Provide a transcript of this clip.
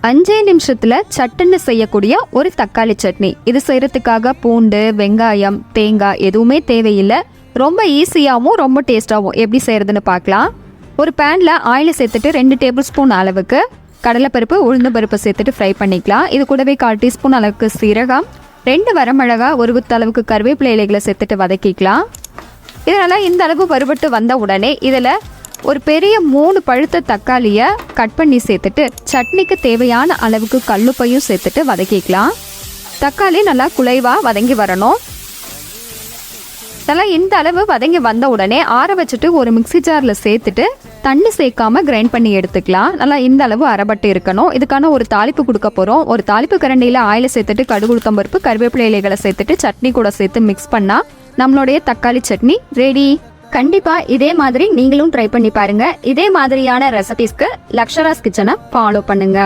5 நிமிஷத்துல சட்டுன்னு செய்யக்கூடிய ஒரு தக்காளி சட்னி. இது செய்யறதுக்காக பூண்டு, வெங்காயம், தேங்காய் எதுவுமே தேவையில்லை. ரொம்ப ஈஸியாகவும் ரொம்ப டேஸ்டாகவும் எப்படி செய்யறதுன்னு பார்க்கலாம். ஒரு பேனில் ஆயில் சேர்த்துட்டு 2 டேபிள் ஸ்பூன் அளவுக்கு கடலைப்பருப்பு, உளுந்து பருப்பு சேர்த்துட்டு ஃப்ரை பண்ணிக்கலாம். இது கூடவே 1/4 டீஸ்பூன் அளவுக்கு சீரகம், 2 வரமிளகா, ஒரு குத்து அளவுக்கு கருவேப்பிலை இலைகளை சேர்த்துட்டு வதக்கிக்கலாம். இதனால் இந்த அளவு வறுபட்டு வந்த உடனே இதில் ஒரு பெரிய 3 பழுத்த தக்காளியை கட் பண்ணி சேர்த்துட்டு சட்னிக்கு தேவையான அளவுக்கு கல்லுப்பையும் சேர்த்துட்டு வதக்கிக்கலாம். தக்காளி நல்லா குலைவாக வதங்கி வரணும். நல்லா இந்த அளவு வதங்கி வந்த உடனே ஆற வச்சுட்டு ஒரு மிக்சி ஜாரில் சேர்த்துட்டு தண்ணி சேர்க்காம கிரைண்ட் பண்ணி எடுத்துக்கலாம். நல்லா இந்த அளவு அரைபட்டு இருக்கணும். இதுக்கான ஒரு தாளிப்பு கொடுக்க போகிறோம். ஒரு தாளிப்பு கரண்டியில் ஆயிலை சேர்த்துட்டு கடுகு, உளுத்தம் பருப்பு, கருவேப்பிலை இலைகளை சேர்த்துட்டு சட்னி கூட சேர்த்து மிக்ஸ் பண்ணால் நம்மளுடைய தக்காளி சட்னி ரெடி. கண்டிப்பா இதே மாதிரி நீங்களும் ட்ரை பண்ணி பாருங்க. இதே மாதிரியான ரெசிபிஸ்க்கு லக்ஷராஸ் கிச்சனை ஃபாலோ பண்ணுங்க.